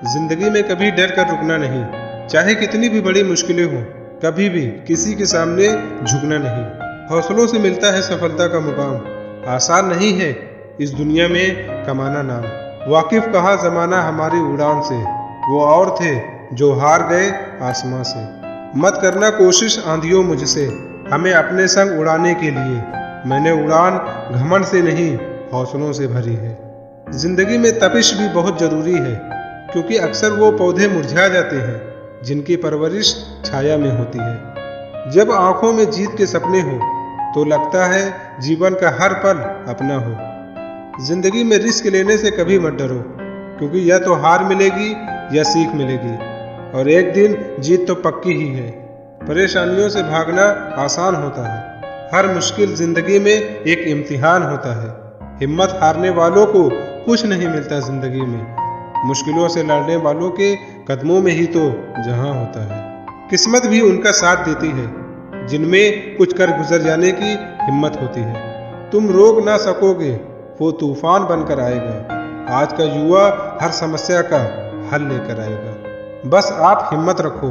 जिंदगी में कभी डर कर रुकना नहीं, चाहे कितनी भी बड़ी मुश्किलें हों, कभी भी किसी के सामने झुकना नहीं। हौसलों से मिलता है सफलता का मुकाम। आसान नहीं है इस दुनिया में कमाना नाम। वाकिफ कहा जमाना हमारी उड़ान से, वो और थे जो हार गए आसमां से। मत करना कोशिश आंधियों मुझसे, हमें अपने संग उड़ाने के लिए। मैंने उड़ान घमंड से नहीं हौसलों से भरी है। जिंदगी में तपिश भी बहुत जरूरी है, क्योंकि अक्सर वो पौधे मुरझा जाते हैं जिनकी परवरिश छाया में होती है। जब आंखों में जीत के सपने हो तो लगता है जीवन का हर पल अपना हो। जिंदगी में रिस्क लेने से कभी मत डरो, क्योंकि या तो हार मिलेगी या सीख मिलेगी, और एक दिन जीत तो पक्की ही है। परेशानियों से भागना आसान होता है, हर मुश्किल जिंदगी में एक इम्तिहान होता है। हिम्मत हारने वालों को कुछ नहीं मिलता जिंदगी में, मुश्किलों से लड़ने वालों के कदमों में ही तो जहां होता है। किस्मत भी उनका साथ देती है जिनमें कुछ कर गुजर जाने की हिम्मत होती है। तुम रोक ना सकोगे, वो तूफान बनकर आएगा। आज का युवा हर समस्या का हल लेकर आएगा। बस आप हिम्मत रखो,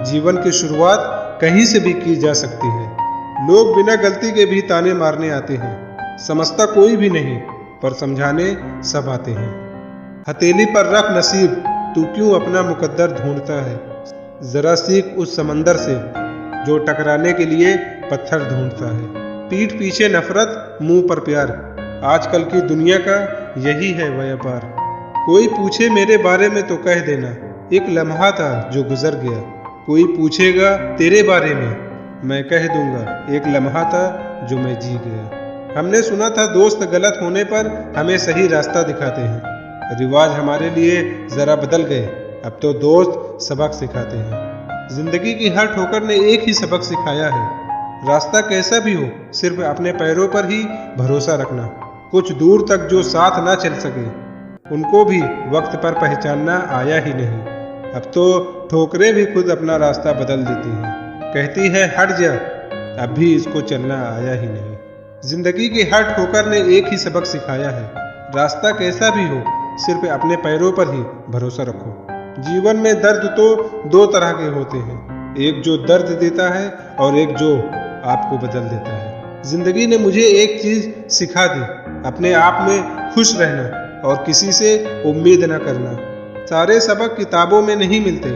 जीवन की शुरुआत कहीं से भी की जा सकती है। लोग बिना गलती के भी ताने मारने आते हैं, समझता कोई भी नहीं पर समझाने सब आते हैं। हथेली पर रख नसीब, तू क्यों अपना मुकद्दर ढूंढता है। जरा सीख उस समंदर से जो टकराने के लिए पत्थर ढूंढता है। पीठ पीछे नफरत, मुंह पर प्यार, आजकल की दुनिया का यही है व्यापार। कोई पूछे मेरे बारे में तो कह देना, एक लम्हा था जो गुजर गया। कोई पूछेगा तेरे बारे में, मैं कह दूंगा एक लम्हा था जो मैं जी गया। हमने सुना था दोस्त गलत होने पर हमें सही रास्ता दिखाते हैं। रिवाज हमारे लिए जरा बदल गए, अब तो दोस्त सबक सिखाते हैं। जिंदगी की हर ठोकर ने एक ही सबक सिखाया है, रास्ता कैसा भी हो सिर्फ अपने पैरों पर ही भरोसा रखना। कुछ दूर तक जो साथ ना चल सके उनको भी वक्त पर पहचानना आया ही नहीं। अब तो ठोकरें भी खुद अपना रास्ता बदल देती हैं, कहती है हट जा, अब भी इसको चलना आया ही नहीं। जिंदगी की हर ठोकर ने एक ही सबक सिखाया है, रास्ता कैसा भी हो सिर्फ अपने पैरों पर ही भरोसा रखो। जीवन में दर्द तो दो तरह के होते हैं, एक जो दर्द देता है और एक जो आपको बदल देता है। जिंदगी ने मुझे एक चीज सिखा दी, अपने आप में खुश रहना और किसी से उम्मीद न करना। सारे सबक किताबों में नहीं मिलते,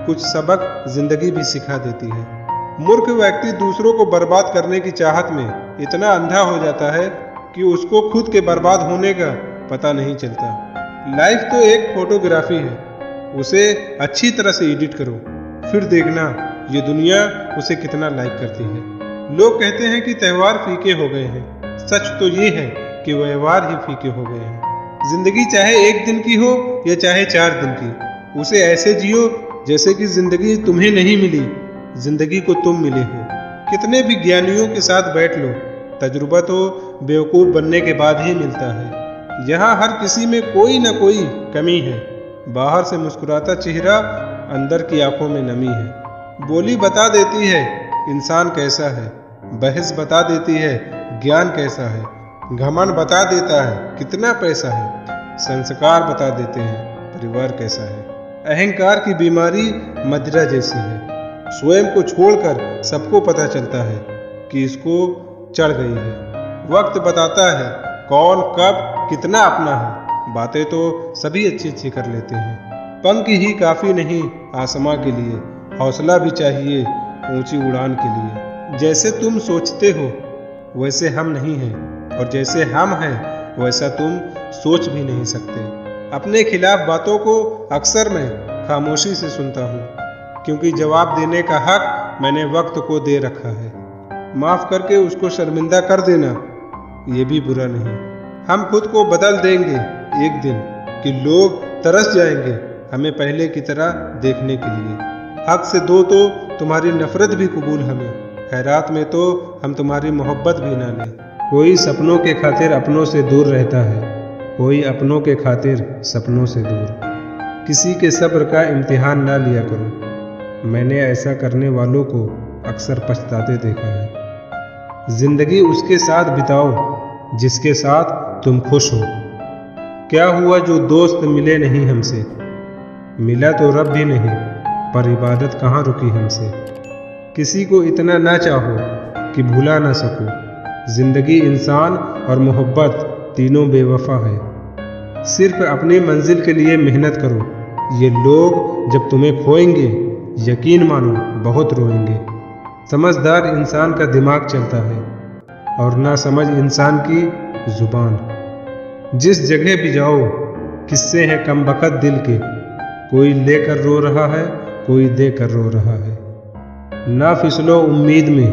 कुछ सबक जिंदगी भी सिखा देती है। मूर्ख व्यक्ति दूसरों को बर्बाद करने की चाहत में इतना अंधा हो जाता है कि उसको खुद के बर्बाद होने का पता नहीं चलता। लाइफ तो एक फोटोग्राफी है, उसे अच्छी तरह से एडिट करो, फिर देखना ये दुनिया उसे कितना लाइक करती है। लोग कहते हैं कि त्यौहार फीके हो गए हैं, सच तो ये है कि व्यवहार ही फीके हो गए हैं। जिंदगी चाहे एक दिन की हो या चाहे 4 दिन की, उसे ऐसे जियो जैसे कि जिंदगी तुम्हें नहीं मिली, जिंदगी को तुम मिले हो। कितने भी ज्ञानियों के साथ बैठ लो, तजुर्बा तो बेवकूफ़ बनने के बाद ही मिलता है। यहाँ हर किसी में कोई ना कोई कमी है, बाहर से मुस्कुराता चेहरा, अंदर की आंखों में नमी है। बोली बता देती है इंसान कैसा है, बहस बता देती है ज्ञान कैसा है, घमंड बता देता है कितना पैसा है, संस्कार बता देते हैं परिवार कैसा है। अहंकार की बीमारी मदिरा जैसी है, स्वयं को छोड़कर सबको पता चलता है कि इसको चढ़ गई है। वक्त बताता है कौन कब कितना अपना है, बातें तो सभी अच्छी अच्छी कर लेते हैं। पंख ही काफ़ी नहीं आसमां के लिए, हौसला भी चाहिए ऊंची उड़ान के लिए। जैसे तुम सोचते हो वैसे हम नहीं हैं, और जैसे हम हैं वैसा तुम सोच भी नहीं सकते। अपने खिलाफ बातों को अक्सर मैं खामोशी से सुनता हूँ, क्योंकि जवाब देने का हक मैंने वक्त को दे रखा है। माफ़ करके उसको शर्मिंदा कर देना ये भी बुरा नहीं। हम खुद को बदल देंगे एक दिन कि लोग तरस जाएंगे हमें पहले की तरह देखने के लिए। हक से दो तो तुम्हारी नफरत भी कबूल हमें, खैरात में तो हम तुम्हारी मोहब्बत भी ना लें। कोई सपनों के खातिर अपनों से दूर रहता है, कोई अपनों के खातिर सपनों से दूर। किसी के सब्र का इम्तिहान ना लिया करो, मैंने ऐसा करने वालों को अक्सर पछताते देखा है। जिंदगी उसके साथ बिताओ जिसके साथ तुम खुश हो। क्या हुआ जो दोस्त मिले नहीं हमसे, मिला तो रब भी नहीं, पर इबादत कहाँ रुकी हमसे। किसी को इतना ना चाहो कि भुला ना सको। जिंदगी, इंसान और मोहब्बत तीनों बेवफा है। सिर्फ अपनी मंजिल के लिए मेहनत करो। ये लोग जब तुम्हें खोएंगे, यकीन मानो बहुत रोएंगे। समझदार इंसान का दिमाग चलता है और ना समझ इंसान की जुबान। जिस जगह भी जाओ किस्से हैं कम बखत दिल के। कोई लेकर रो रहा है, कोई देकर रो रहा है। ना फिसलो उम्मीद में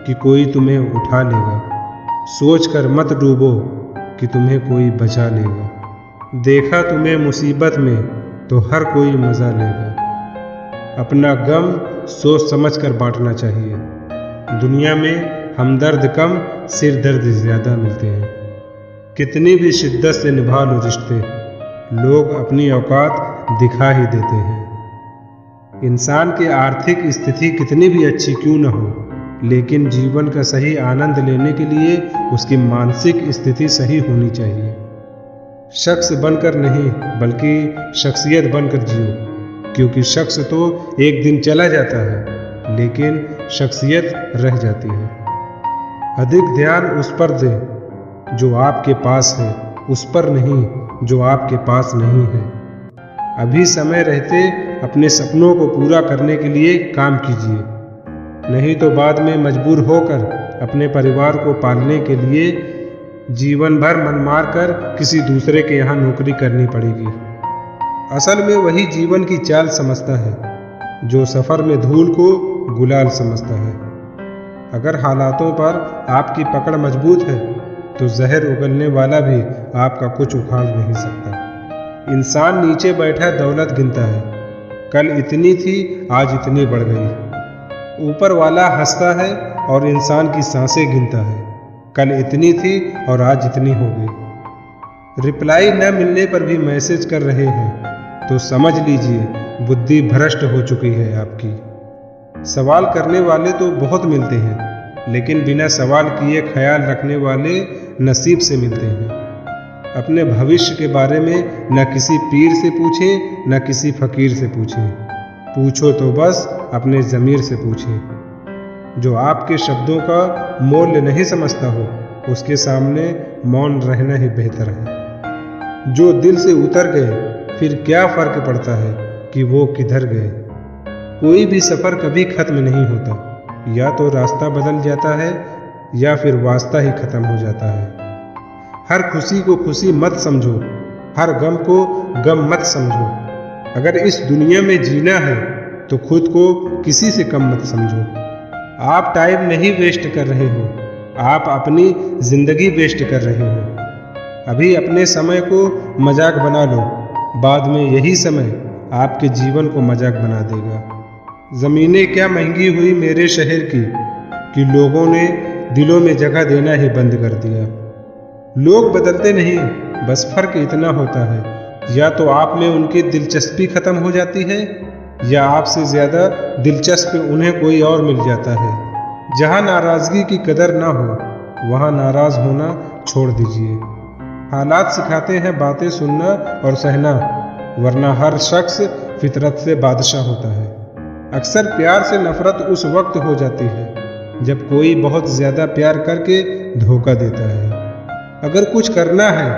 कि कोई तुम्हें उठा लेगा। सोच कर मत डूबो कि तुम्हें कोई बचा लेगा। देखा तुम्हें मुसीबत में तो हर कोई मज़ा लेगा। अपना गम सोच समझ कर बांटना चाहिए। दुनिया में हमदर्द कम, सिर दर्द ज़्यादा मिलते हैं। कितनी भी शिद्दत से निभा लो रिश्ते, लोग अपनी औकात दिखा ही देते हैं। इंसान की आर्थिक स्थिति कितनी भी अच्छी क्यों न हो, लेकिन जीवन का सही आनंद लेने के लिए उसकी मानसिक स्थिति सही होनी चाहिए। शख्स बनकर नहीं, बल्कि शख्सियत बनकर जियो, क्योंकि शख्स तो एक दिन चला जाता है, लेकिन शख्सियत रह जाती है। अधिक ध्यान उस पर दे जो आपके पास है, उस पर नहीं जो आपके पास नहीं है। अभी समय रहते अपने सपनों को पूरा करने के लिए काम कीजिए, नहीं तो बाद में मजबूर होकर अपने परिवार को पालने के लिए जीवन भर मन मार कर किसी दूसरे के यहाँ नौकरी करनी पड़ेगी। असल में वही जीवन की चाल समझता है जो सफ़र में धूल को गुलाल समझता है। अगर हालातों पर आपकी पकड़ मजबूत है तो जहर उगलने वाला भी आपका कुछ उखाड़ नहीं सकता। इंसान नीचे बैठा दौलत गिनता है, कल इतनी थी आज इतनी बढ़ गई। ऊपर वाला हंसता है और इंसान की सांसें गिनता है, कल इतनी थी और आज इतनी हो गई। रिप्लाई न मिलने पर भी मैसेज कर रहे हैं तो समझ लीजिए बुद्धि भ्रष्ट हो चुकी है आपकी। सवाल करने वाले तो बहुत मिलते हैं, लेकिन बिना सवाल किए ख्याल रखने वाले नसीब से मिलते हैं। अपने भविष्य के बारे में न किसी पीर से पूछें न किसी फकीर से पूछें। पूछो तो बस अपने ज़मीर से पूछें। जो आपके शब्दों का मोल नहीं समझता हो, उसके सामने मौन रहना ही बेहतर है। जो दिल से उतर गए फिर क्या फ़र्क पड़ता है कि वो किधर गए। कोई भी सफ़र कभी ख़त्म नहीं होता, या तो रास्ता बदल जाता है या फिर वास्ता ही ख़त्म हो जाता है। हर खुशी को खुशी मत समझो, हर गम को गम मत समझो। अगर इस दुनिया में जीना है तो खुद को किसी से कम मत समझो। आप टाइम नहीं वेस्ट कर रहे हो, आप अपनी ज़िंदगी वेस्ट कर रहे हो। अभी अपने समय को मजाक बना लो, बाद में यही समय आपके जीवन को मजाक बना देगा। ज़मीनें क्या महंगी हुई मेरे शहर की कि लोगों ने दिलों में जगह देना ही बंद कर दिया। लोग बदलते नहीं, बस फ़र्क इतना होता है या तो आप में उनकी दिलचस्पी ख़त्म हो जाती है या आपसे ज़्यादा दिलचस्प उन्हें कोई और मिल जाता है। जहाँ नाराज़गी की कदर ना हो वहाँ नाराज़ होना छोड़ दीजिए। हालात सिखाते हैं बातें सुनना और सहना, वरना हर शख्स फितरत से बादशाह होता है। अक्सर प्यार से नफ़रत उस वक्त हो जाती है जब कोई बहुत ज़्यादा प्यार करके धोखा देता है। अगर कुछ करना है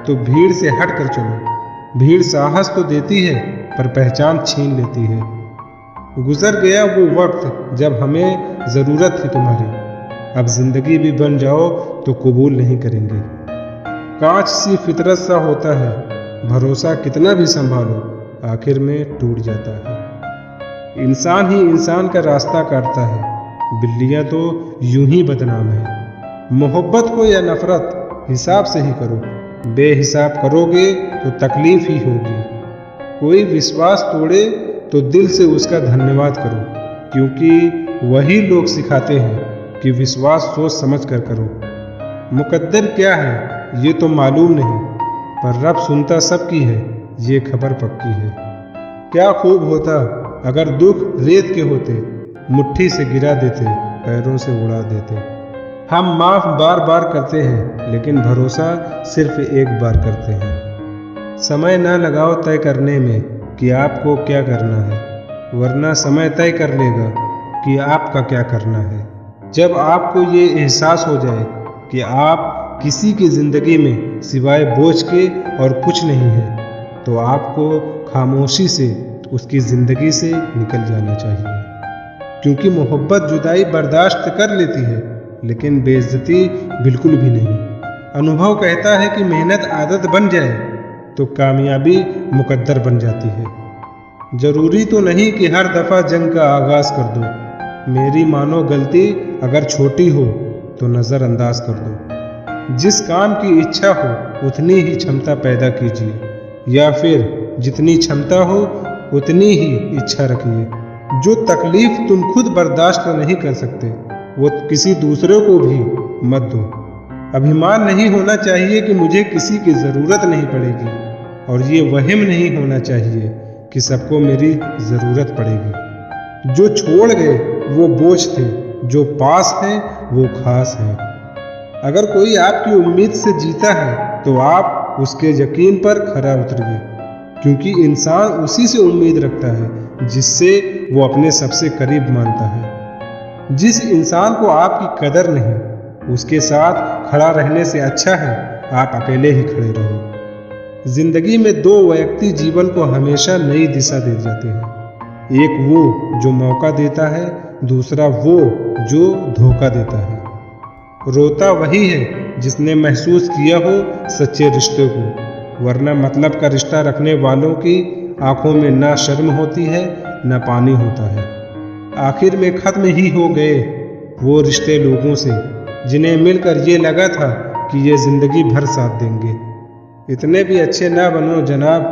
तो भीड़ से हट कर चलो। भीड़ साहस तो देती है पर पहचान छीन लेती है। गुजर गया वो वक्त जब हमें ज़रूरत थी तुम्हारी। अब ज़िंदगी भी बन जाओ तो कबूल नहीं करेंगे। कांच सी फितरत सा होता है, भरोसा कितना भी संभालो आखिर में टूट जाता है। इंसान ही इंसान का रास्ता काटता है, बिल्लियाँ तो यूं ही बदनाम है। मोहब्बत को या नफ़रत हिसाब से ही करो, बेहिसाब करोगे तो तकलीफ ही होगी। कोई विश्वास तोड़े तो दिल से उसका धन्यवाद करो, क्योंकि वही लोग सिखाते हैं कि विश्वास सोच समझ कर करो। मुकद्दर क्या है ये तो मालूम नहीं, पर रब सुनता सबकी है ये खबर पक्की है। क्या खूब होता अगर दुख रेत के होते, मुट्ठी से गिरा देते, पैरों से उड़ा देते। हम माफ़ बार बार करते हैं, लेकिन भरोसा सिर्फ एक बार करते हैं। समय ना लगाओ तय करने में, कि आपको क्या करना है, वरना समय तय कर लेगा कि आपका क्या करना है। जब आपको ये एहसास हो जाए कि आप किसी की ज़िंदगी में सिवाय बोझ के और कुछ नहीं है, तो आपको खामोशी से उसकी ज़िंदगी से निकल जाना चाहिए। क्योंकि मोहब्बत जुदाई बर्दाश्त कर लेती है, लेकिन बेइज्जती बिल्कुल भी नहीं। अनुभव कहता है कि मेहनत आदत बन जाए तो कामयाबी मुकद्दर बन जाती है। ज़रूरी तो नहीं कि हर दफ़ा जंग का आगाज़ कर दो। मेरी मानो गलती अगर छोटी हो तो नज़रअंदाज कर दो। जिस काम की इच्छा हो उतनी ही क्षमता पैदा कीजिए, या फिर जितनी क्षमता हो उतनी ही इच्छा रखिए। जो तकलीफ तुम खुद बर्दाश्त नहीं कर सकते वो किसी दूसरे को भी मत दो। अभिमान नहीं होना चाहिए कि मुझे किसी की ज़रूरत नहीं पड़ेगी, और ये वहम नहीं होना चाहिए कि सबको मेरी ज़रूरत पड़ेगी। जो छोड़ गए वो बोझ थे, जो पास हैं वो खास हैं। अगर कोई आपकी उम्मीद से जीता है तो आप उसके यकीन पर खरा उतरिए, क्योंकि इंसान उसी से उम्मीद रखता है जिससे वो अपने सबसे करीब मानता है। जिस इंसान को आपकी कदर नहीं, उसके साथ खड़ा रहने से अच्छा है आप अकेले ही खड़े रहो। जिंदगी में दो व्यक्ति जीवन को हमेशा नई दिशा दे जाते हैं। एक वो जो मौका देता है, दूसरा वो जो धोखा देता है। रोता वही है जिसने महसूस किया हो सच्चे रिश्ते को, वरना मतलब का रिश्ता रखने वालों की आंखों में ना शर्म होती है न पानी होता है। आखिर में खत्म ही हो गए वो रिश्ते लोगों से जिन्हें मिलकर ये लगा था कि ये जिंदगी भर साथ देंगे। इतने भी अच्छे ना बनो जनाब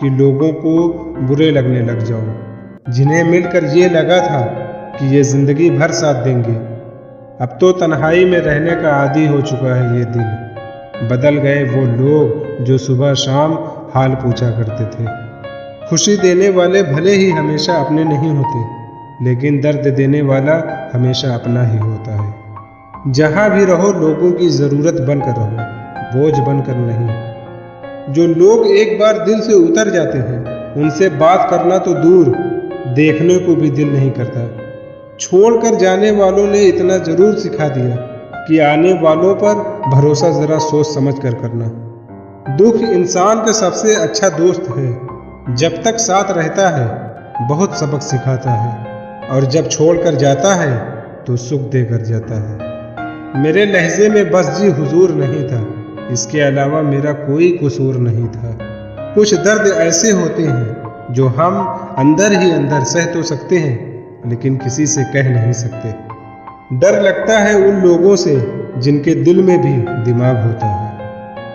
कि लोगों को बुरे लगने लग जाओ। जिन्हें मिलकर ये लगा था कि ये जिंदगी भर साथ देंगे, अब तो तन्हाई में रहने का आदी हो चुका है ये दिल। बदल गए वो लोग जो सुबह शाम हाल पूछा करते थे। खुशी देने वाले भले ही हमेशा अपने नहीं होते, लेकिन दर्द देने वाला हमेशा अपना ही होता है। जहाँ भी रहो लोगों की ज़रूरत बनकर रहो, बोझ बनकर नहीं। जो लोग एक बार दिल से उतर जाते हैं उनसे बात करना तो दूर, देखने को भी दिल नहीं करता। छोड़कर जाने वालों ने इतना ज़रूर सिखा दिया कि आने वालों पर भरोसा ज़रा सोच समझ कर करना। दुख इंसान का सबसे अच्छा दोस्त है। जब तक साथ रहता है बहुत सबक सिखाता है, और जब छोड़कर जाता है तो सुख देकर जाता है। मेरे लहजे में बस जी हुजूर नहीं था, इसके अलावा मेरा कोई कसूर नहीं था। कुछ दर्द ऐसे होते हैं जो हम अंदर ही अंदर सह तो सकते हैं, लेकिन किसी से कह नहीं सकते। डर लगता है उन लोगों से जिनके दिल में भी दिमाग होता है।